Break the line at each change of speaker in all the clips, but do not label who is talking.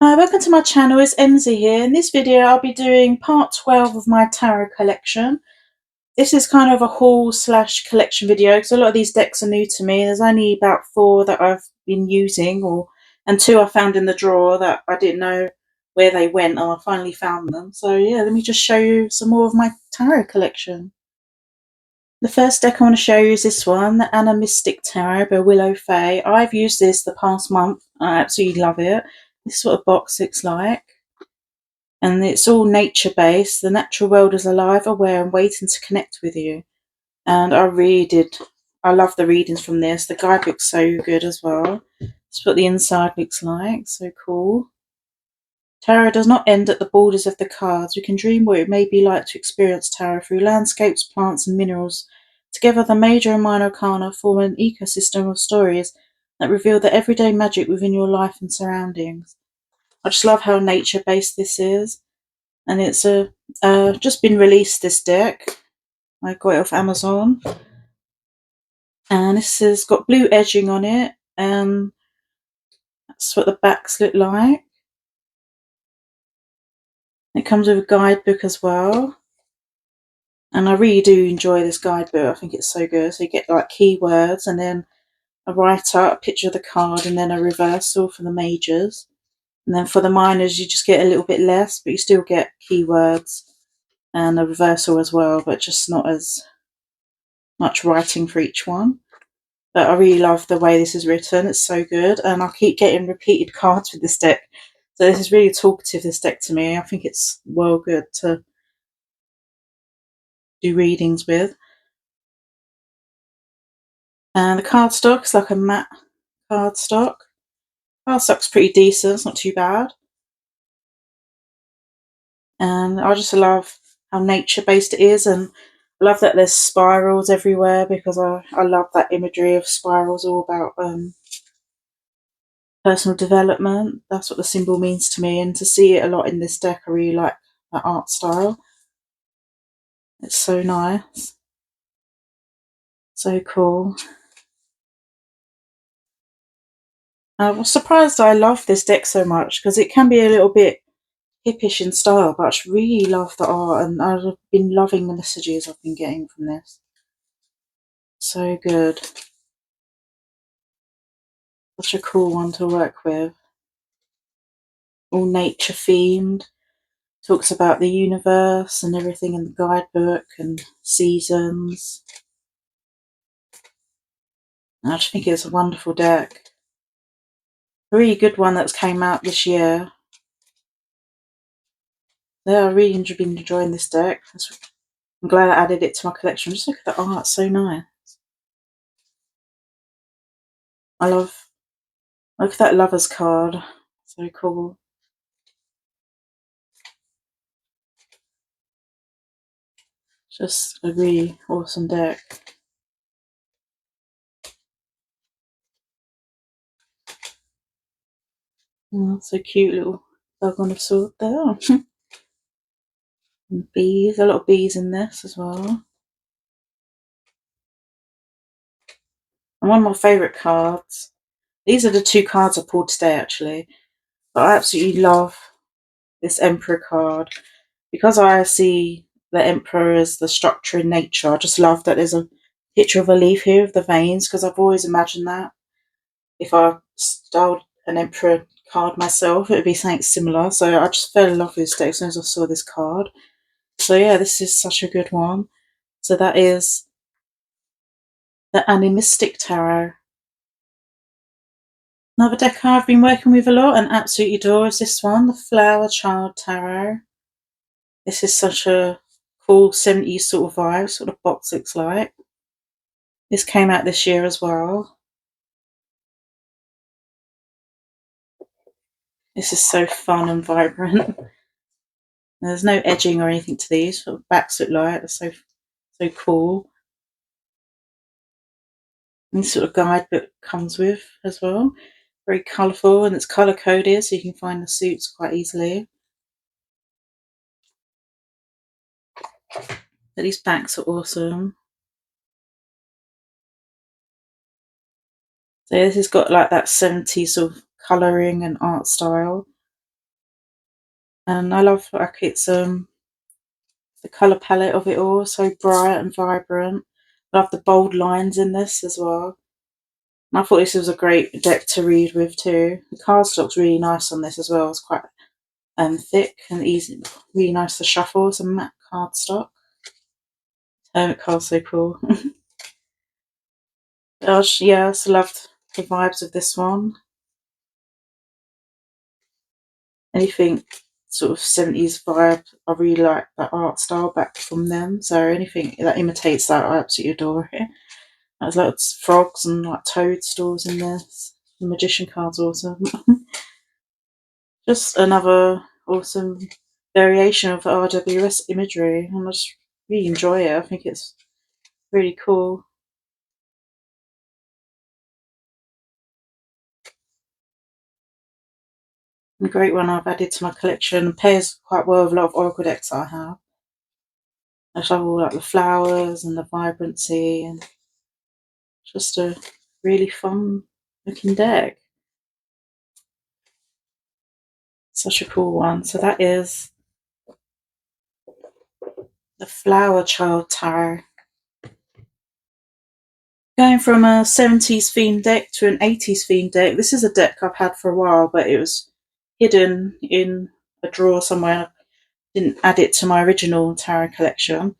Hi, welcome to my channel. It's MZ here. In this video I'll be doing part 12 of my tarot collection. This is kind of a haul slash collection video because a lot of these decks are new to me. There's only about 4 that I've been using, and 2 I found in the drawer that I didn't know where they went, and I finally found them. So yeah, let me just show you some more of my tarot collection. The first deck I want to show you is this one, the Animystic Tarot by Willow Faye. I've used this the past month. I absolutely love it. This is what a box looks like. And it's all nature based. The natural world is alive, aware, and waiting to connect with you. And I love the readings from this. The guidebook's so good as well. That's what the inside looks like. So cool. Tarot does not end at the borders of the cards. We can dream what it may be like to experience tarot through landscapes, plants, and minerals. Together, the major and minor arcana form an ecosystem of stories that reveal the everyday magic within your life and surroundings. I just love how nature based this is. And it's just been released, this deck. I got it off Amazon. And this has got blue edging on it. And that's what the backs look like. It comes with a guidebook as well. And I really do enjoy this guidebook. I think it's so good. So you get like keywords and then a write-up, a picture of the card, and then a reversal for the majors. And then for the minors, you just get a little bit less, but you still get keywords and a reversal as well, but just not as much writing for each one. But I really love the way this is written. It's so good. And I keep getting repeated cards with this deck. So this is really talkative, this deck, to me. I think it's well good to do readings with. And the cardstock is like a matte cardstock. Cardstock's pretty decent. It's not too bad. And I just love how nature-based it is. And I love that there's spirals everywhere because I love that imagery of spirals, all about personal development. That's what the symbol means to me, and to see it a lot in this deck, I really like that art style. It's so nice, so cool. I was surprised I love this deck so much because it can be a little bit hippish in style, but I just really love the art, and I've been loving the messages I've been getting from this. So good. Such a cool one to work with. All nature themed. Talks about the universe and everything in the guidebook and seasons. I just think it's a wonderful deck. A really good one that's came out this year. Yeah, I really been enjoying this deck. I'm glad I added it to my collection. Just look at the art, so nice. Look at that Lovers card. So cool. Just a really awesome deck. Oh, so cute, little dog on a sword there. And bees, a lot of bees in this as well. And one of my favourite cards. These are the 2 cards I pulled today, actually. But I absolutely love this Emperor card. Because I see the Emperor as the structure in nature, I just love that there's a picture of a leaf here of the veins, because I've always imagined that. If I styled an Emperor card myself, it would be something similar. So I just fell in love with this deck as soon as I saw this card. So yeah, this is such a good one. So that is the Animystic Tarot. Another deck I've been working with a lot and absolutely adore is this one, the Flower Child Tarot. This is such a cool 70s sort of vibe, sort of box looks like. This came out this year as well. This is so fun and vibrant. There's no edging or anything to these. What the backs look like. They're so cool. And this sort of guidebook comes with as well. Very colourful, and it's colour coded, so you can find the suits quite easily. But these backs are awesome. So this has got like that 70s sort of colouring and art style. and I love like it's the colour palette of it all, so bright and vibrant. I love the bold lines in this as well. And I thought this was a great deck to read with too. The cardstock's really nice on this as well. It's quite thick and easy, really nice to shuffle. It's a matte cardstock. Hermit card's so cool. Yeah, I just loved the vibes of this one. Anything sort of 70s vibe, I really like that art style back from them. So anything that imitates that, I absolutely adore it. There's lots of frogs and like toadstools in this. The magician card's awesome. Just another awesome variation of the RWS imagery, and I just really enjoy it. I think it's really cool. A great one I've added to my collection. It pairs quite well with a lot of oracle decks I have. I love all like the flowers and the vibrancy, and just a really fun looking deck. Such a cool one. So that is the Flower Child Tarot. Going from a 70s themed deck to an 80s themed deck. This is a deck I've had for a while, but it was hidden in a drawer somewhere. I didn't add it to my original tarot collection.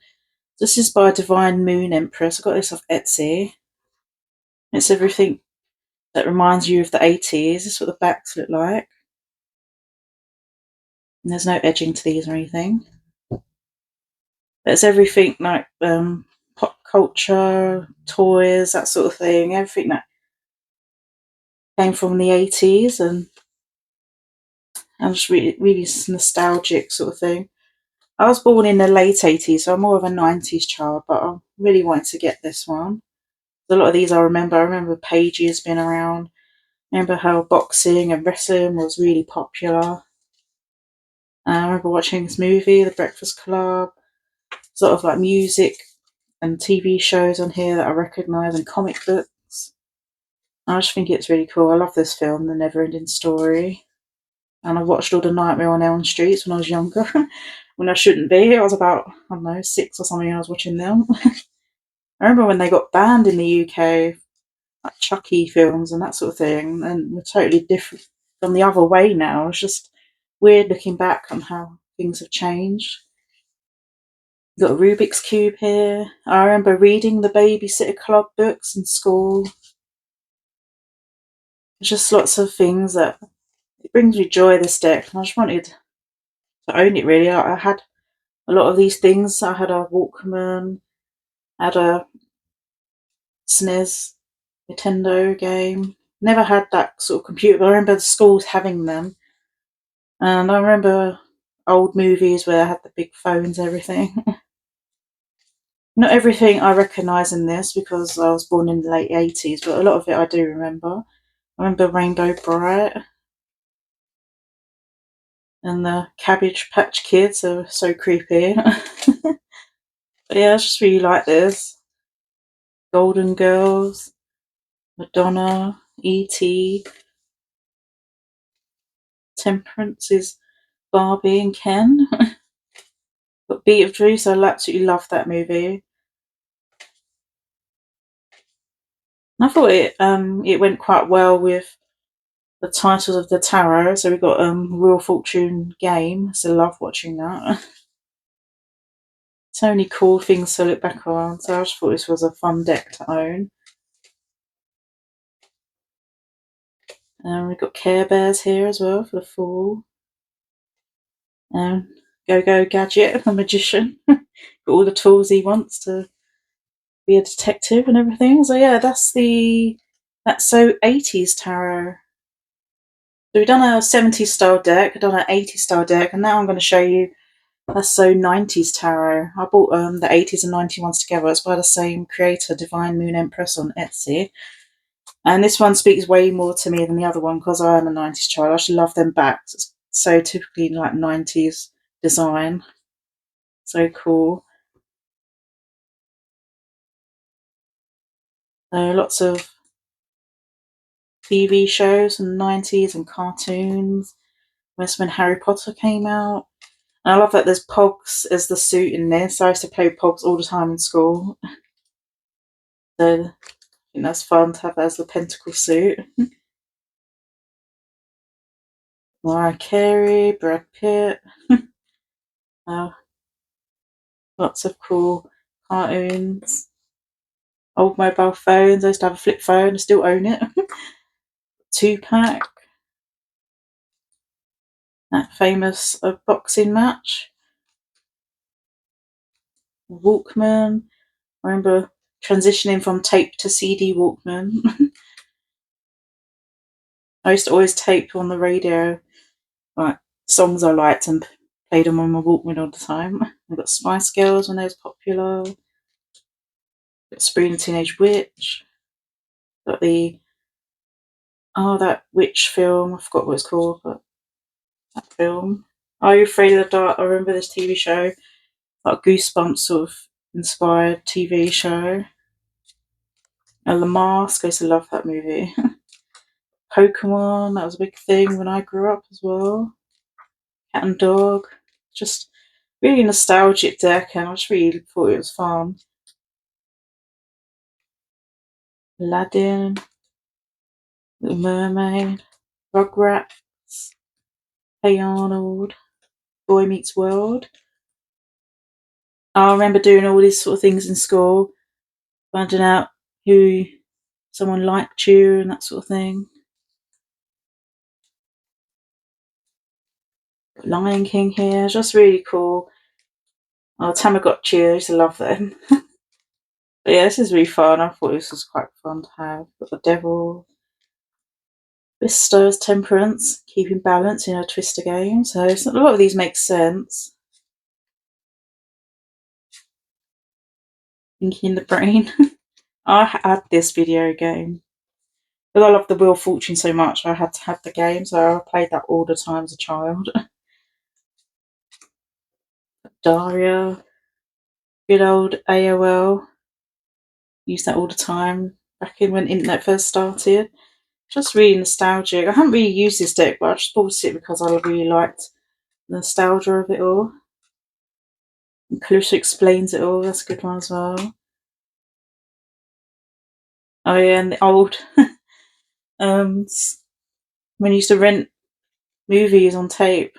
This is by Divine Moon Empress. I got this off Etsy. It's everything that reminds you of the 80s. This is what the backs look like. And there's no edging to these or anything. But it's everything like pop culture, toys, that sort of thing. Everything that came from the 80s and just really, really nostalgic sort of thing. I was born in the late 80s, so I'm more of a 90s child, but I really wanted to get this one. A lot of these I remember. I remember Pages being around. I remember how boxing and wrestling was really popular. I remember watching this movie, The Breakfast Club, sort of like music and TV shows on here that I recognise, and comic books. I just think it's really cool. I love this film, The Never-Ending Story. And I watched all the Nightmare on Elm Street when I was younger, when I shouldn't be. I was about, I don't know, 6 or something, and I was watching them. I remember when they got banned in the UK, like Chucky films and that sort of thing, and we're totally different from the other way now. It's just weird looking back on how things have changed. Got a Rubik's Cube here. I remember reading the Babysitter Club books in school. There's just lots of things that it brings me joy, this deck, and I just wanted to own it really. I had a lot of these things. I had a Walkman, I had a SNES Nintendo game. Never had that sort of computer, but I remember the schools having them. And I remember old movies where I had the big phones, everything. Not everything I recognise in this because I was born in the late 80s, but a lot of it I do remember. I remember Rainbow Bright and the Cabbage Patch Kids are so creepy. But yeah, I just really like this. Golden Girls, Madonna, E.T., Temperance is Barbie and Ken. But Beetlejuice, I absolutely love that movie. And I thought it went quite well with the titles of the tarot. So we got Wheel of Fortune game. So I love watching that. So many cool things to look back on. So I just thought this was a fun deck to own. We've got Care Bears here as well for the fall. Go Gadget, the magician. Got all the tools he wants to be a detective and everything. So yeah, that's so 80s tarot. So we've done a 70s style deck, I've done an 80s style deck, and now I'm going to show you that's so 90s tarot. I bought the 80s and 90s ones together. It's by the same creator, Divine Moon Empress, on Etsy. And this one speaks way more to me than the other one because I am a 90s child. I just love them backs. It's so typically like 90s design. So cool. Lots of TV shows from the 90s and cartoons. when Harry Potter came out. And I love that there's Pogs as the suit in this. I used to play Pogs all the time in school. So I think that's fun to have that as the pentacle suit. Mariah Carey, Brad Pitt. Lots of cool cartoons. Old mobile phones. I used to have a flip phone. I still own it. 2-pack. That famous boxing match. Walkman. I remember transitioning from tape to CD Walkman. I used to always tape on the radio, like songs I liked, and played them on my Walkman all the time. I got Spice Girls when they was popular. Got Sabrina the Teenage Witch. Got that witch film. I forgot what it's called, but that film. Are You Afraid of the Dark? I remember this TV show, like Goosebumps sort of inspired TV show. And The Mask. I used to love that movie. Pokemon. That was a big thing when I grew up as well. Cat and Dog. Just really nostalgic deck, and I just really thought it was fun. Aladdin, Little Mermaid, Rugrats, Hey Arnold, Boy Meets World. I remember doing all these sort of things in school, finding out who someone liked you and that sort of thing. Lion King here, just really cool. Oh, Tamagotchi, I used to love them. But yeah, this is really fun. I thought this was quite fun to have. Got the Devil, Twister's Temperance, keeping balance in a Twister game. So a lot of these make sense. Thinking in the Brain. I had this video game. Because I love the Wheel of Fortune so much, I had to have the game, so I played that all the time as a child. Daria, good old AOL. Used that all the time back in when internet first started. Just really nostalgic. I haven't really used this deck, but I just bought it because I really liked the nostalgia of it all. And Clarissa Explains It All, that's a good one as well. Oh yeah, and the old when you used to rent movies on tape,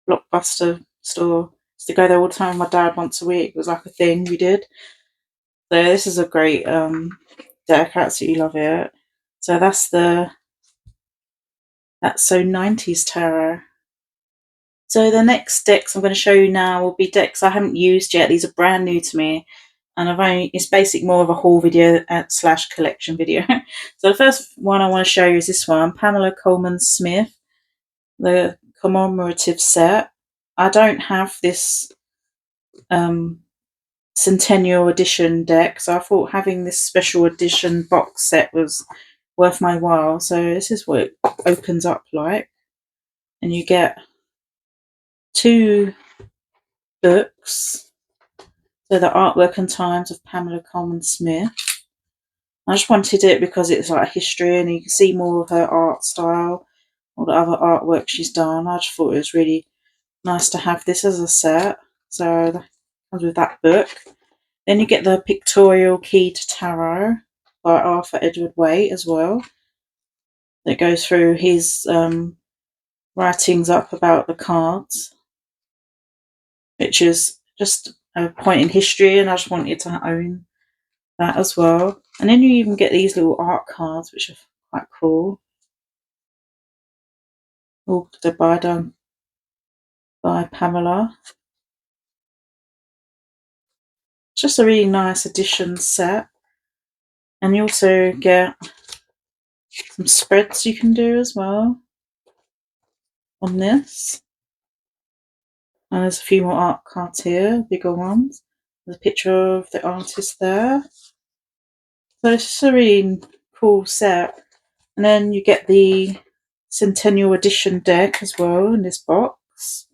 Blockbuster store. Used to go there all the time with my dad once a week. It was like a thing we did. So this is a great deck. I absolutely love it. So that's so 90s tarot. So the next decks I'm going to show you now will be decks I haven't used yet. These are brand new to me, and it's basically more of a haul video slash collection video. So the first one I want to show you is this one, Pamela Coleman Smith, the commemorative set. I don't have this centennial edition deck, so I thought having this special edition box set was worth my while. So this is what it opens up like, and you get 2 books. So the Artwork and Times of Pamela Coleman Smith. I just wanted it because it's like history, and you can see more of her art style, all the other artwork she's done. I just thought it was really nice to have this as a set. So that comes with that book. Then you get the Pictorial Key to Tarot by Arthur Edward Waite as well. That goes through his writings up about the cards, which is just a point in history, and I just wanted to own that as well. And then you even get these little art cards, which are quite cool. All done by Pamela. It's just a really nice edition set. And you also get some spreads you can do as well on this. And there's a few more art cards here, bigger ones. There's a picture of the artist there. So it's just a really cool set. And then you get the Centennial Edition deck as well in this box.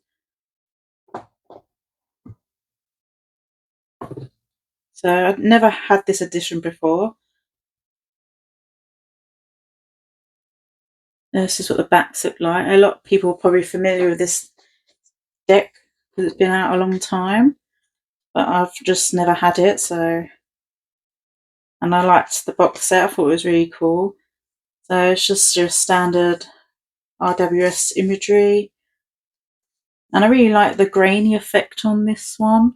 So I've never had this edition before. This is what the backs look like. A lot of people are probably familiar with this deck because it's been out a long time, but I've just never had it, so. And I liked the box set, I thought it was really cool. So it's just your standard RWS imagery. And I really like the grainy effect on this one,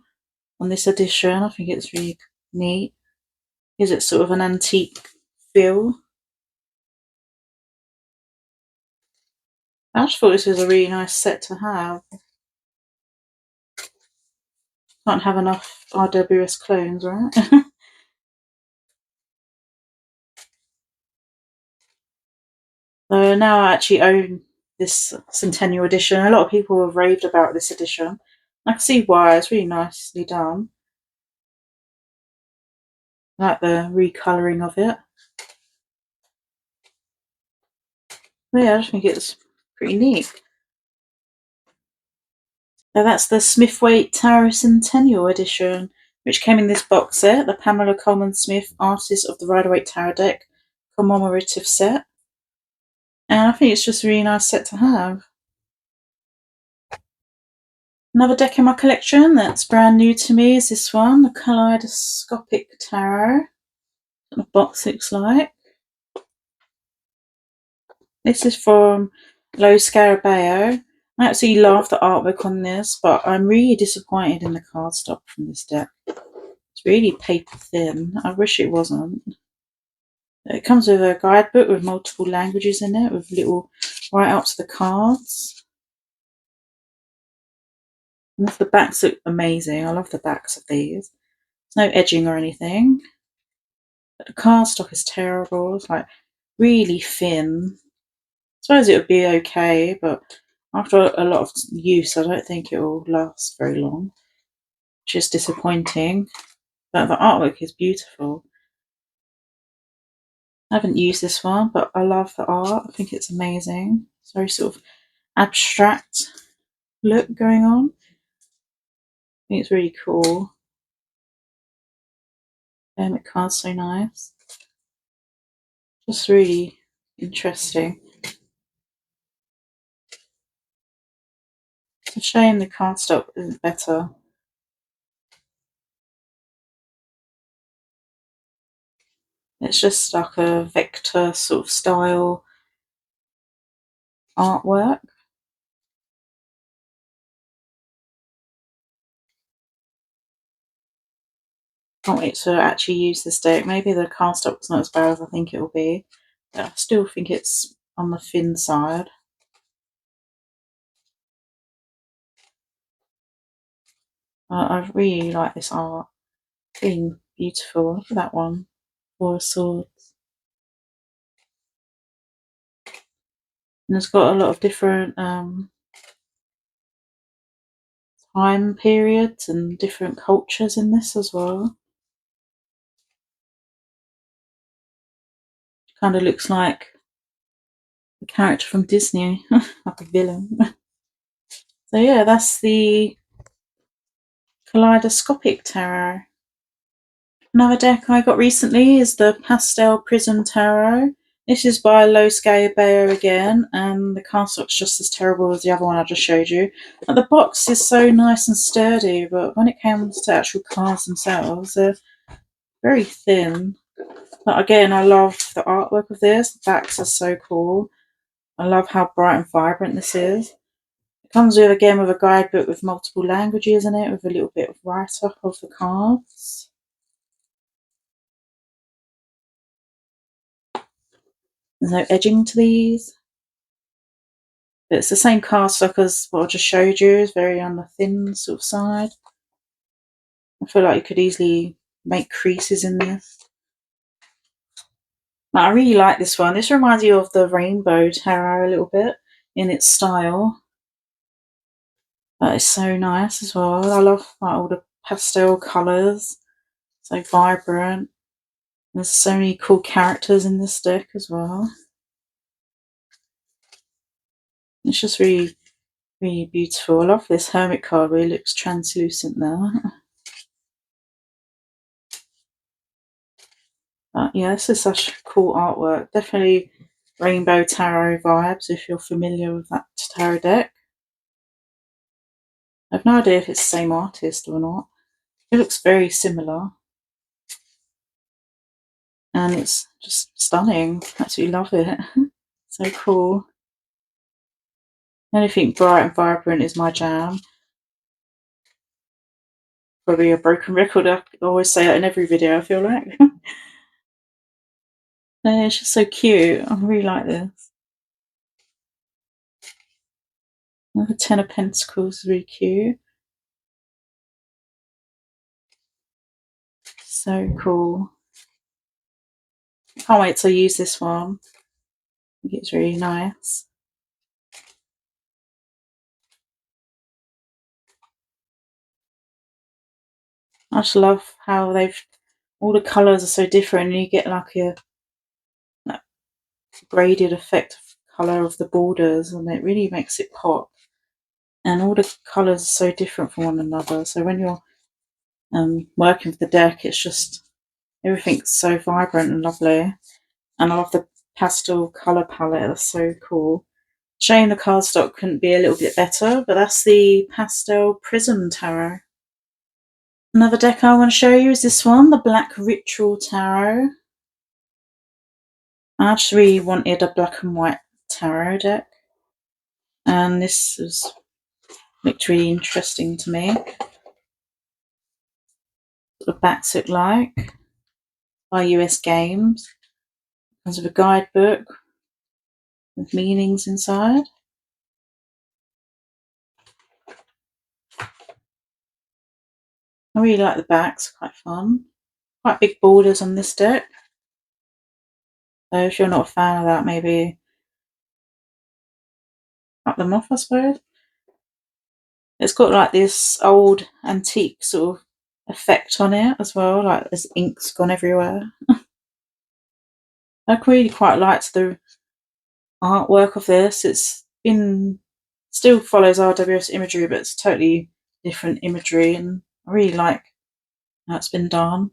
on this edition. I think it's really neat. Gives it sort of an antique feel. I just thought this was a really nice set to have. Can't have enough RWS clones, right? So now I actually own this centennial edition. A lot of people have raved about this edition. I can see why. It's really nicely done. I like the recolouring of it. But yeah, I just think it's pretty neat. So that's the Smith-Waite Tarot Centennial Edition, which came in this box set, the Pamela Coleman Smith Artist of the Rider-Waite Tarot Deck commemorative set. And I think it's just a really nice set to have. Another deck in my collection that's brand new to me is this one, the Kaleidoscopic Tarot. What the box looks like. This is from Lo Scarabeo. I absolutely love the artwork on this, but I'm really disappointed in the cardstock from this deck. It's really paper thin. I wish it wasn't. It comes with a guidebook with multiple languages in it, with little write-ups of the cards. And the backs look amazing. I love the backs of these. There's no edging or anything. But the cardstock is terrible. It's like really thin. I suppose it would be okay, but after a lot of use, I don't think it will last very long, which is disappointing. But the artwork is beautiful. I haven't used this one, but I love the art. I think it's amazing. It's very sort of abstract look going on. I think it's really cool. Hermit card's so nice. Just really interesting. It's a shame the cardstock isn't better. It's just like a vector sort of style artwork. Can't wait to actually use this deck. Maybe the cardstock's not as bad as I think it will be, but I still think it's on the thin side. I really like this art. It's been beautiful. Look at that one. Four of Swords. And it's got a lot of different time periods and different cultures in this as well. Kind of looks like a character from Disney, like a villain. So yeah, that's the Kaleidoscopic Tarot. Another deck I got recently is the Pastel Prism Tarot. This is by Lo Scarabeo again, and the cardstock's just as terrible as the other one I just showed you. But the box is so nice and sturdy, but when it comes to actual cards themselves, they're very thin. But again, I love the artwork of this. The backs are so cool. I love how bright and vibrant this is. It comes with again with a guidebook with multiple languages in it, with a little bit of write-up of the cards. There's no edging to these. But it's the same cardstock as what I just showed you. It's very on the thin sort of side. I feel like you could easily make creases in this. But I really like this one. This reminds you of the Rainbow Tarot a little bit in its style. That is so nice as well. I love like, all the pastel colours. So vibrant. There's so many cool characters in this deck as well. It's just really, really beautiful. I love this Hermit card where it looks translucent there. But yeah, this is such cool artwork. Definitely Rainbow Tarot vibes, if you're familiar with that tarot deck. I have no idea if it's the same artist or not. It looks very similar. And it's just stunning. Absolutely love it. So cool. Anything bright and vibrant is my jam. Probably a broken record. I always say that in every video, I feel like. It's just so cute. I really like this. The Ten of Pentacles is really cute. So cool. Can't wait to use this one. I think it's really nice. I just love how all the colours are so different, and you get like a graded effect of colour of the borders, and it really makes it pop. And all the colours are so different from one another. So when you're working with the deck, it's just everything's so vibrant and lovely. And I love the pastel colour palette. That's so cool. Shame the cardstock couldn't be a little bit better, but that's the Pastel Prism Tarot. Another deck I want to show you is this one, the Black Ritual Tarot. I actually wanted a black and white tarot deck, and this looked really interesting to me. What the backs look like by US Games. Comes with a guidebook with meanings inside. I really like the backs, quite fun. Quite big borders on this deck. So if you're not a fan of that, maybe cut them off, I suppose. It's got like this old antique sort of effect on it as well, like there's ink's gone everywhere. I really quite liked the artwork of this. It's still follows RWS imagery, but it's totally different imagery, and I really like how it's been done.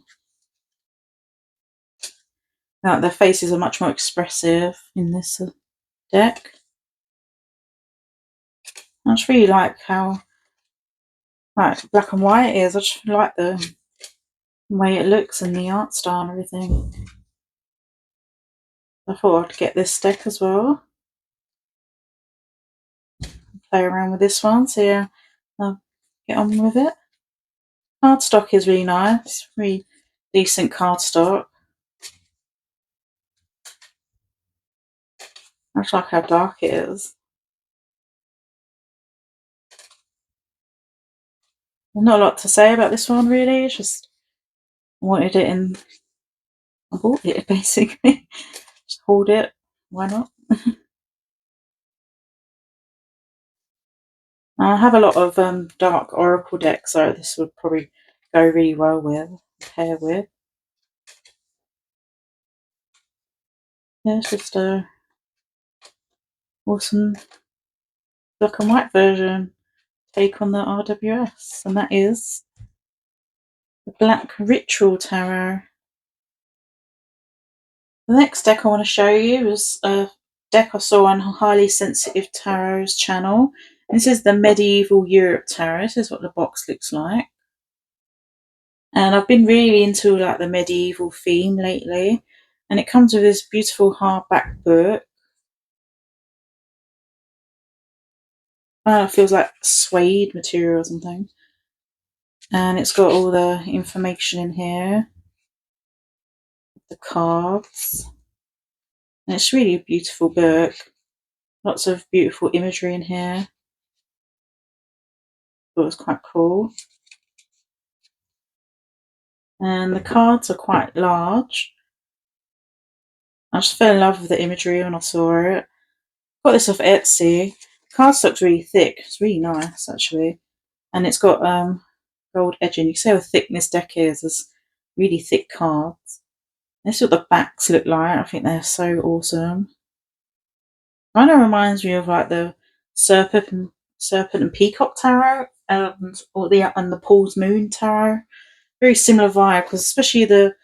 Now their faces are much more expressive in this deck. I just really like how black and white it is. I just like the way it looks and the art style and everything. I thought I'd get this deck as well. Play around with this one, so yeah, I'll get on with it. Cardstock is really nice, really decent cardstock. I just like how dark it is. Not a lot to say about this one really, it's just I wanted it and I bought it basically. Just hold it, why not? I have a lot of dark oracle decks, so this would probably go really well with, pair with. Yeah, it's just a awesome black and white version take on the RWS, and that is the Black Ritual Tarot. The next deck I want to show you is a deck I saw on Highly Sensitive Tarot's channel. This is the Medieval Europe Tarot. This is what the box looks like. And I've been really into like the medieval theme lately. And it comes with this beautiful hardback book. It feels like suede material or something. And it's got all the information in here. The cards. And it's really a beautiful book. Lots of beautiful imagery in here. Thought it was quite cool. And the cards are quite large. I just fell in love with the imagery when I saw it. Got this off Etsy. Cardstock's really thick. It's really nice actually. And it's got gold edging. You can see how thick this deck is. There's really thick cards. This is what the backs look like. I think they're so awesome. Kind of reminds me of like the Serpent and Peacock Tarot and the Paul's Moon Tarot. Very similar vibe, because especially the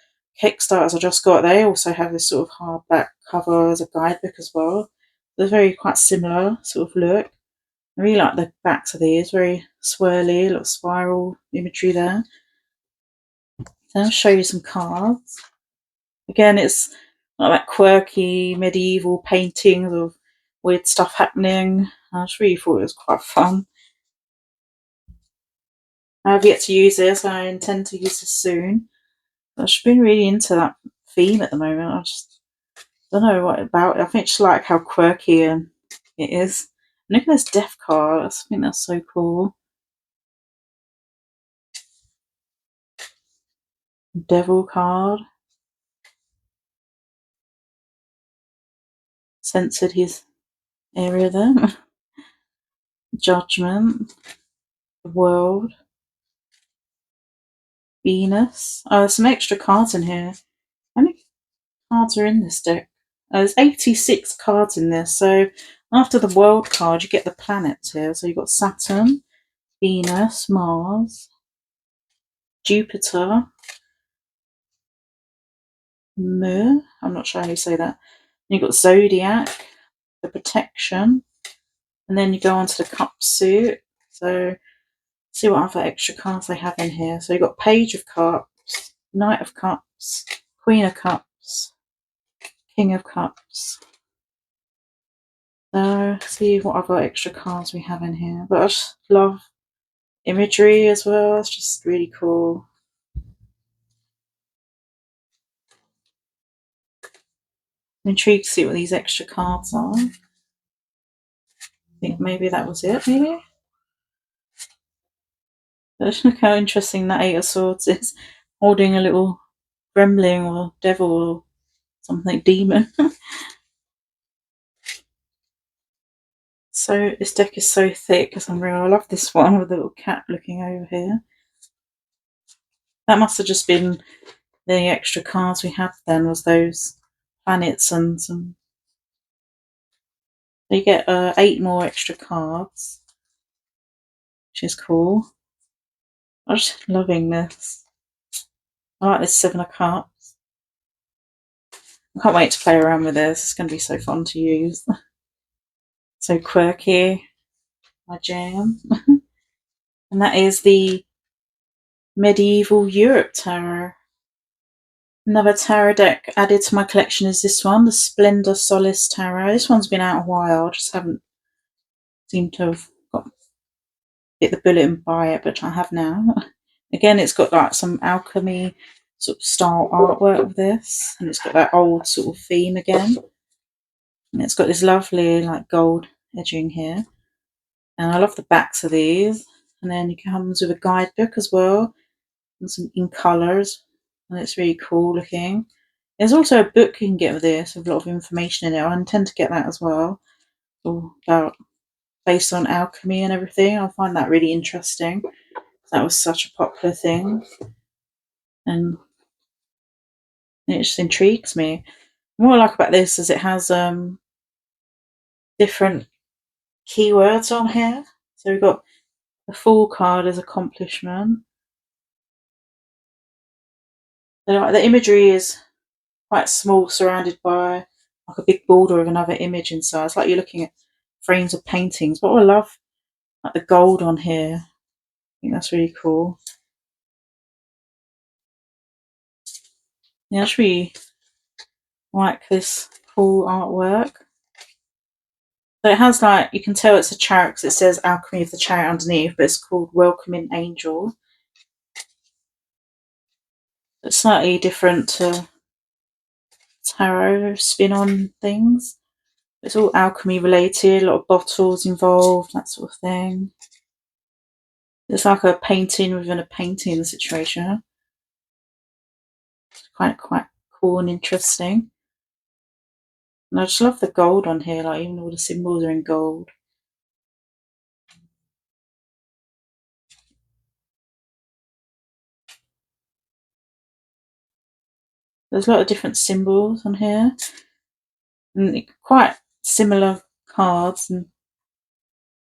Kickstarters I just got, they also have this sort of hardback cover as a guidebook as well. They're very quite similar sort of look. I really like the backs of these, very swirly, a little spiral imagery there. Then I'll show you some cards. Again, it's like that quirky medieval paintings of weird stuff happening. I just really thought it was quite fun. I've yet to use this. I intend to use this soon. I've just been really into that theme at the moment. I just don't know what about it. I think I just like how quirky it is. And look at this death card. I think that's so cool. Devil card. Censored his area there. Judgment. The world. Venus. Oh, there's some extra cards in here. How many cards are in this deck? There's 86 cards in this. So after the world card, you get the planets here. So you've got Saturn, Venus, Mars, Jupiter, I'm not sure how you say that. You've got Zodiac, the protection, and then you go on to the cup suit. So see what other extra cards they have in here. So you've got Page of Cups, Knight of Cups, Queen of Cups, King of Cups. So see what other extra cards we have in here. But I just love imagery as well. It's just really cool. I'm intrigued to see what these extra cards are. I think maybe that was it, maybe? But look how interesting that Eight of Swords is. Holding a little gremlin or devil or something, demon. So this deck is so thick, it's unreal. I love this one with the little cat looking over here. That must have just been the extra cards we had then, was those planets and some. You get 8 more extra cards, which is cool. I'm just loving this. I like this 7 of Cups. I can't wait to play around with this. It's going to be so fun to use. So quirky. My jam. And that is the Medieval Europe Tarot. Another tarot deck added to my collection is this one, the Splendor Solis Tarot. This one's been out a while, I just haven't seemed to have hit the bullet and buy it, but I have now. Again, it's got like some alchemy sort of style artwork with this, and it's got that old sort of theme again. And it's got this lovely like gold edging here. And I love the backs of these. And then it comes with a guidebook as well, and some in colours, and it's really cool looking. There's also a book you can get with this with a lot of information in it. I intend to get that as well, all about based on alchemy and everything. I find that really interesting. That was such a popular thing, and it just intrigues me. What I like about this is it has different keywords on here. So we've got the Fool card as accomplishment. The imagery is quite small, surrounded by like a big border of another image inside. It's like you're looking at frames of paintings. But I love like the gold on here. I think that's really cool. Yeah, I just really like this cool artwork. So it has like, you can tell it's a chariot because it says Alchemy of the Chariot underneath, but it's called Welcoming Angel. It's slightly different to tarot spin on things. It's all alchemy related, a lot of bottles involved, that sort of thing. It's like a painting within a painting situation. It's quite cool and interesting. And I just love the gold on here, like even all the symbols are in gold. There's a lot of different symbols on here, and quite similar cards. And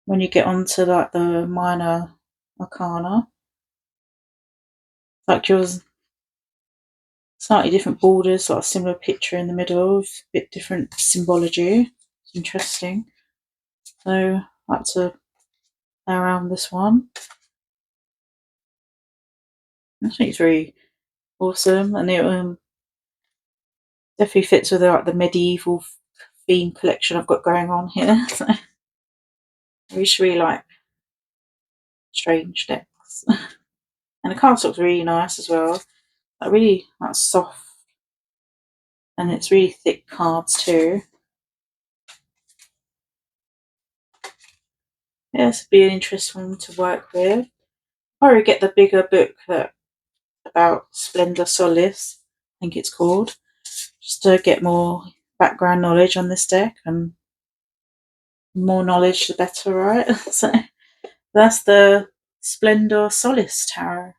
when you get onto like the minor arcana, like yours, Slightly different borders, sort of similar picture in the middle, a bit different symbology. It's interesting. So I like to play around this one. I think it's very awesome, and it definitely fits with like the medieval theme collection I've got going on here. So I really like strange decks. And the cardstock's really nice as well. Like really like soft, and it's really thick cards too. Yeah, this would be an interesting one to work with. Probably get the bigger book about Splendor Solis, I think it's called, just to get more background knowledge on this deck, and more knowledge the better, right? So that's the Splendor Solis tarot.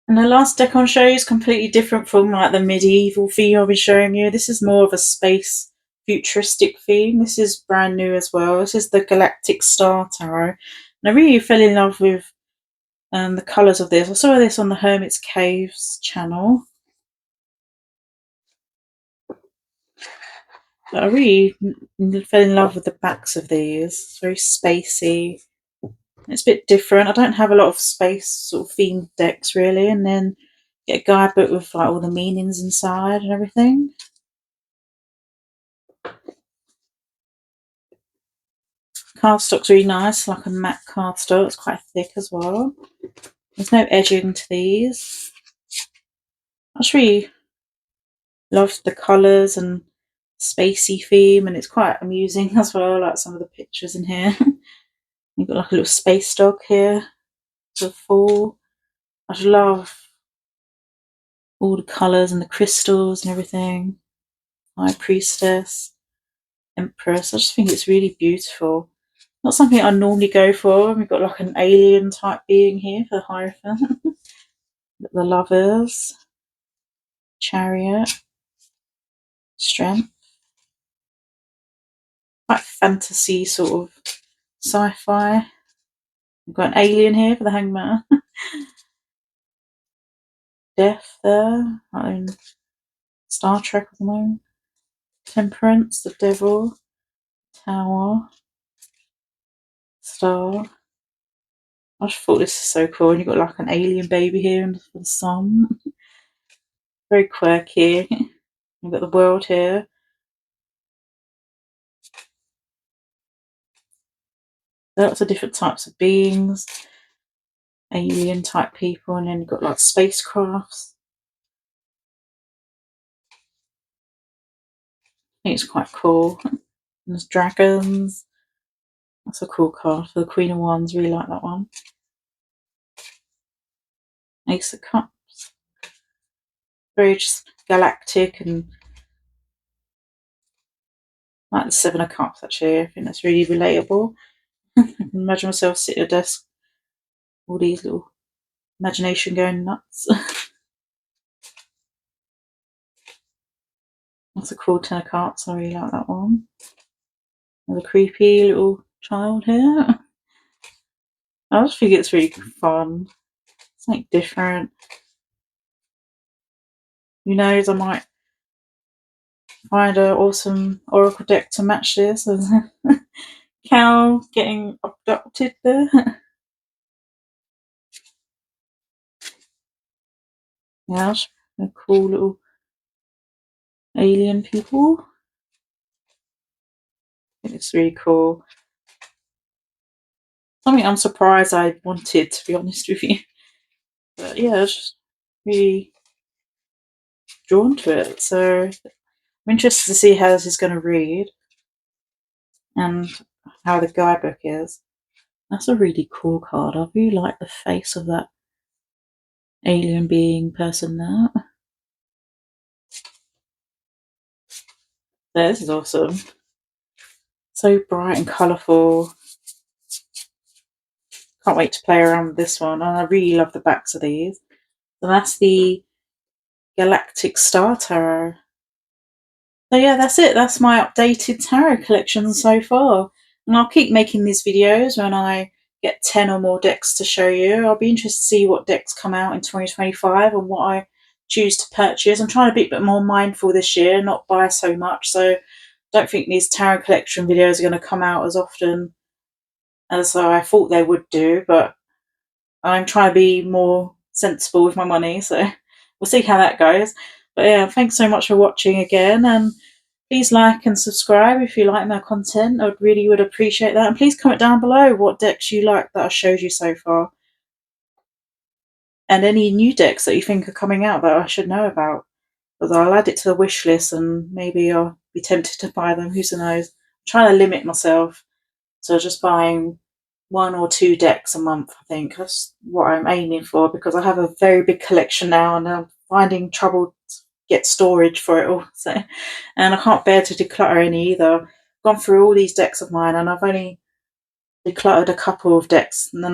And the last deck on show is completely different from like the medieval theme I'll be showing you. This is more of a space futuristic theme. This is brand new as well. This is the Galactic Star tarot. And I really fell in love with the colours of this. I saw this on the Hermit's Caves channel. But I really fell in love with the backs of these. It's very spacey. It's a bit different. I don't have a lot of space sort of themed decks really, and then get a guidebook with like all the meanings inside and everything. Cardstock's really nice, like a matte cardstock. It's quite thick as well. There's no edging to these. I just really love the colours and spacey theme, and it's quite amusing as well, like some of the pictures in here. You've got like a little space dog here, the fall. I just love all the colours and the crystals and everything. High Priestess, Empress. I just think it's really beautiful. Not something I normally go for. We've got like an alien type being here for the Hierophant. The Lovers, Chariot, Strength. Quite fantasy sort of sci-fi. We've got an alien here for the Hangman. Death there. Star Trek at the moment. Temperance, the Devil, Tower, Star. I just thought this is so cool. And you've got like an alien baby here and the sun. Very quirky. You've got the world here. Lots of different types of beings. Alien type people, and then you've got like spacecrafts. I think it's quite cool. And there's dragons. That's a cool card for the Queen of Wands. Really like that one. Ace of Cups. Very just galactic, and like the Seven of Cups actually. I think that's really relatable. I can imagine myself sitting at a desk, all these little imagination going nuts. That's a cool Ten of Cups. I really like that one. There's a creepy little child here. I just think it's really fun. It's like different. Who knows, I might find an awesome oracle deck to match this. Cow getting abducted there. Yeah, a cool little alien people. I think it's really cool. Something I'm surprised I wanted, to be honest with you. But yeah, I was just really drawn to it. So I'm interested to see how this is going to read and how the guidebook is. That's a really cool card. I really like the face of that alien being person there. This is awesome. So bright and colourful. Can't wait to play around with this one. And I really love the backs of these. So that's the Galactic Star Tarot. So yeah, that's it. That's my updated tarot collection so far. And I'll keep making these videos when I get 10 or more decks to show you. I'll be interested to see what decks come out in 2025 and what I choose to purchase. I'm trying to be a bit more mindful this year, not buy so much, so I don't think these tarot collection videos are going to come out as often as I thought they would do, but I'm trying to be more sensible with my money, so we'll see how that goes. But yeah, thanks so much for watching again, and please like and subscribe if you like my content. I really would appreciate that. And please comment down below what decks you like that I showed you so far, and any new decks that you think are coming out that I should know about. Because I'll add it to the wish list and maybe I'll be tempted to buy them. Who knows? I'm trying to limit myself to just buying 1 or 2 decks a month. I think that's what I'm aiming for, because I have a very big collection now and I'm finding trouble to get storage for it all. So, and I can't bear to declutter any either. I've gone through all these decks of mine and I've only decluttered a couple of decks, and then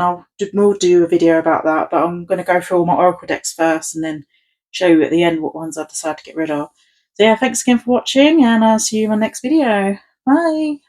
we'll do a video about that. But I'm going to go through all my Oracle decks first and then show you at the end what ones I decide to get rid of. So yeah, thanks again for watching, and I'll see you in my next video. Bye!